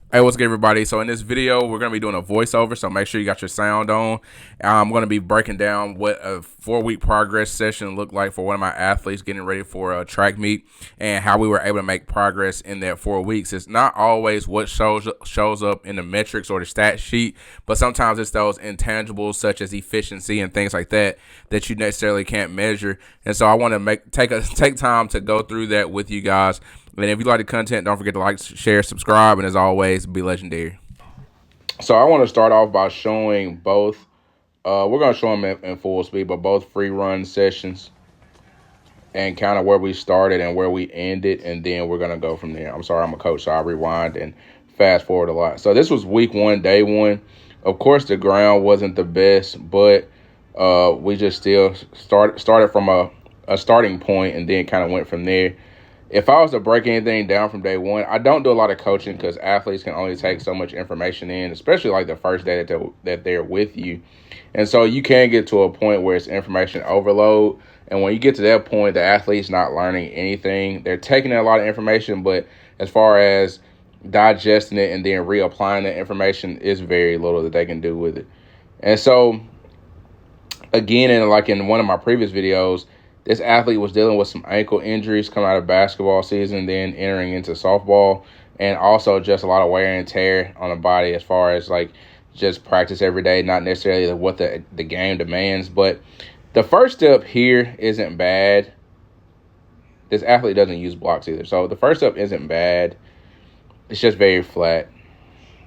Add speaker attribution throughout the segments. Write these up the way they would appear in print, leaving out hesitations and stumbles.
Speaker 1: Hey, what's good, everybody? So in this video, we're going to be doing a voiceover, so make sure you got your sound on. I'm going to be breaking down what a 4-week progress session looked like for one of my athletes getting ready for a track meet and how we were able to make progress in that 4 weeks. It's not always what shows up in the metrics or the stat sheet, but sometimes it's those intangibles such as efficiency and things like that that you necessarily can't measure. And so I want to take time to go through that with you guys. And if you like the content, don't forget to like, share, subscribe, and as always, be legendary. So I want to start off by showing both. We're going to show them in full speed, but both free run sessions and kind of where we started and where we ended, and then we're going to go from there. I'm sorry, I'm a coach, so I rewind and fast forward a lot. So this was week 1, day 1. Of course, the ground wasn't the best, but we just still started from a starting point and then kind of went from there. If I was to break anything down from day 1, I don't do a lot of coaching because athletes can only take so much information in, especially like the first day that they're with you. And so you can get to a point where it's information overload. And when you get to that point, the athlete's not learning anything. They're taking in a lot of information, but as far as digesting it and then reapplying the information, is very little that they can do with it. And so, again, in one of my previous videos, this athlete was dealing with some ankle injuries coming out of basketball season, then entering into softball, and also just a lot of wear and tear on the body as far as like just practice every day, not necessarily what the game demands. But the first step here isn't bad. This athlete doesn't use blocks either. So the first step isn't bad. It's just very flat.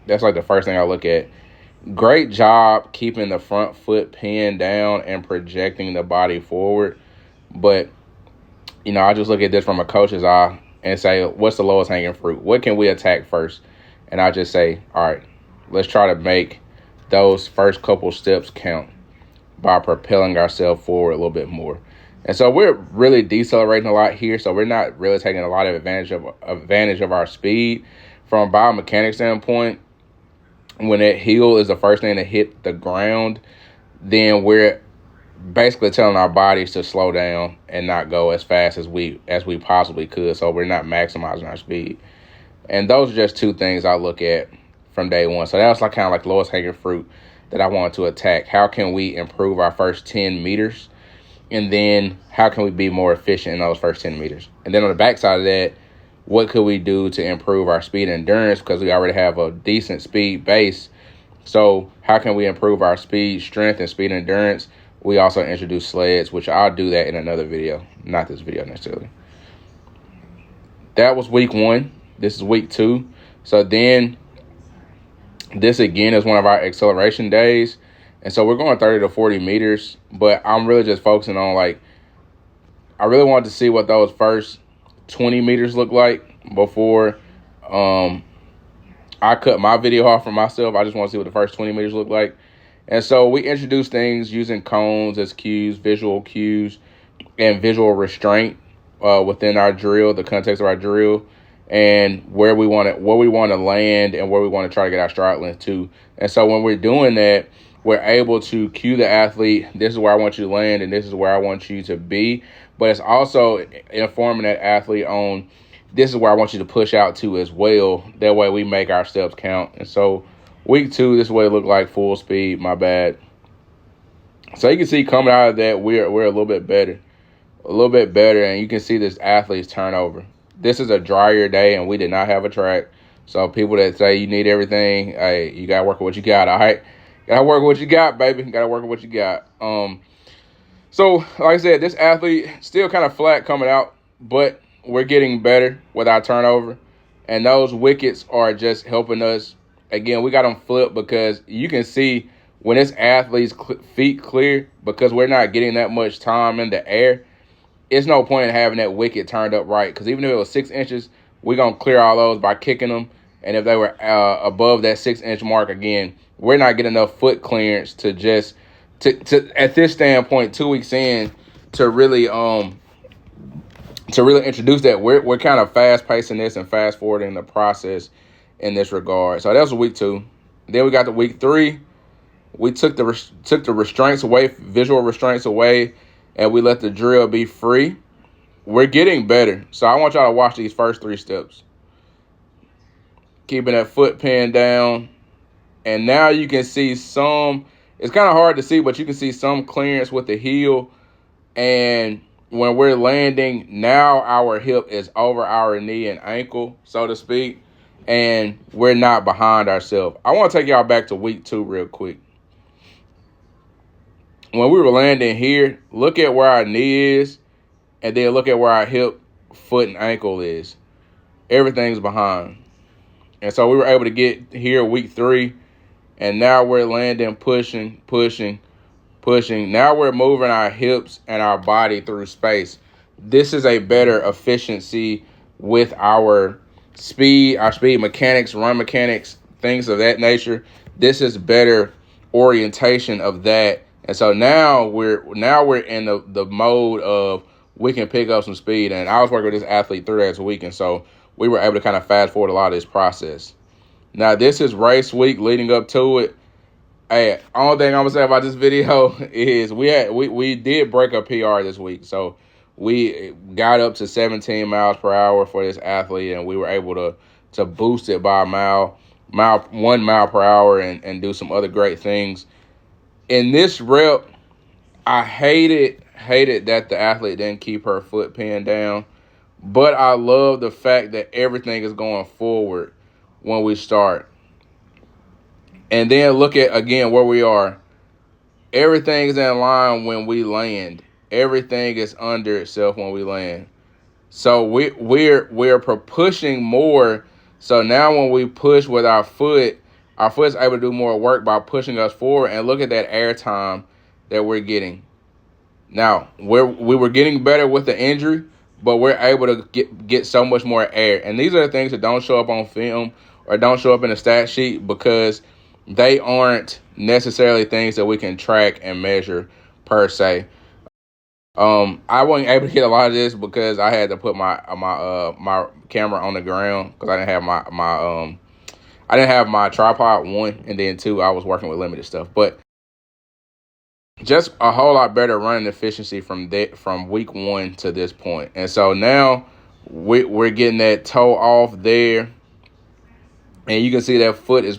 Speaker 1: That's like the first thing I look at. Great job keeping the front foot pinned down and projecting the body forward. But, I just look at this from a coach's eye and say, what's the lowest hanging fruit? What can we attack first? And I just say, all right, let's try to make those first couple steps count by propelling ourselves forward a little bit more. And so we're really decelerating a lot here. So we're not really taking a lot of advantage of our speed. From a biomechanics standpoint, when that heel is the first thing to hit the ground, then we're basically telling our bodies to slow down and not go as fast as we possibly could, so we're not maximizing our speed. And those are just two things I look at from day 1. So that was like kind of like lowest hanging fruit that I wanted to attack. How can we improve our first 10 meters? And then how can we be more efficient in those first 10 meters? And then on the backside of that, what could we do to improve our speed and endurance? Because we already have a decent speed base. So how can we improve our speed, strength, and speed and endurance? We also introduce sleds, which I'll do that in another video, not this video necessarily. That was week 1. This is week 2. So then this again is one of our acceleration days. And so we're going 30 to 40 meters, but I'm really just focusing on I really wanted to see what those first 20 meters look like before I cut my video off for myself. I just want to see what the first 20 meters look like. And so we introduce things using cones as cues, visual cues, and visual restraint within our drill, the context of our drill, and where we want to land and where we want to try to get our stride length to. And so when we're doing that, we're able to cue the athlete, this is where I want you to land and this is where I want you to be. But it's also informing that athlete on this is where I want you to push out to as well. That way we make our steps count. And so week 2, this is what it looked like, full speed, my bad. So you can see coming out of that, we're a little bit better. And you can see this athlete's turnover. This is a drier day, and we did not have a track. So people that say you need everything, hey, you got to work with what you got, all right? Got to work with what you got, baby. Got to work with what you got. So, like I said, this athlete still kind of flat coming out, but we're getting better with our turnover. And those wickets are just helping us. Again, we got them flipped because you can see when this athlete's feet clear, because we're not getting that much time in the air, it's no point in having that wicket turned up right. Because even if it was 6 inches, we're going to clear all those by kicking them. And if they were above that 6-inch mark, again, we're not getting enough foot clearance to just to at this standpoint, 2 weeks in, to really introduce that. We're kind of fast pacing this and fast forwarding the process in this regard. So that was week 2. Then we got to week 3. We took the restraints away, visual restraints away, and we let the drill be free. We're getting better. So I want y'all to watch these first 3 steps. keeping that foot pinned down. And now you can see some, it's kind of hard to see, but you can see some clearance with the heel. And when we're landing, now our hip is over our knee and ankle, so to speak, and we're not behind ourselves. I want to take y'all back to week 2 real quick. When we were landing here, look at where our knee is, and then look at where our hip, foot, and ankle is. Everything's behind. And so we were able to get here week 3, and now we're landing, pushing. Now we're moving our hips and our body through space. This is a better efficiency with our speed mechanics, run mechanics, things of that nature. This is better orientation of that. And so now we're in the mode of we can pick up some speed. And I was working with this athlete 3 days a week, and so we were able to kind of fast forward a lot of this process. Now this is race week leading up to it. Hey, only thing I'm gonna say about this video is we did break a PR this week. So we got up to 17 miles per hour for this athlete, and we were able to boost it by 1 mile per hour and do some other great things. In this rep, I hated that the athlete didn't keep her foot pinned down, but I love the fact that everything is going forward when we start. And then look at, again, where we are. Everything is in line when we land. Everything is under itself when we land. So we're pushing more. So now when we push with our foot's able to do more work by pushing us forward. And look at that air time that we're getting. Now, we were getting better with the injury, but we're able to get so much more air. And these are the things that don't show up on film or don't show up in the stat sheet because they aren't necessarily things that we can track and measure per se. I wasn't able to get a lot of this because I had to put my camera on the ground because I didn't have my tripod, 1, and then 2, I was working with limited stuff. But just a whole lot better running efficiency from week 1 to this point. And so now we're getting that toe off there, and you can see that foot is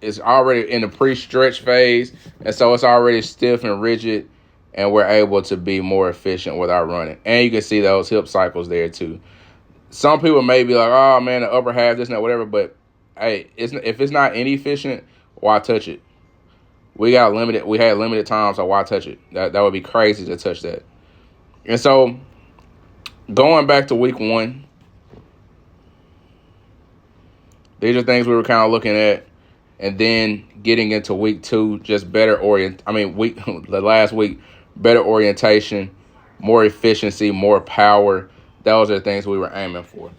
Speaker 1: it's already in the pre-stretch phase, and so it's already stiff and rigid, and we're able to be more efficient with our running. And you can see those hip cycles there too. Some people may be like, oh man, the upper half, this and that, whatever, but hey, if it's not inefficient, why touch it? We had limited time, so why touch it? That would be crazy to touch that. And so going back to week 1, these are things we were kind of looking at, and then getting into week 2, just better the last week, better orientation, more efficiency, more power. Those are the things we were aiming for.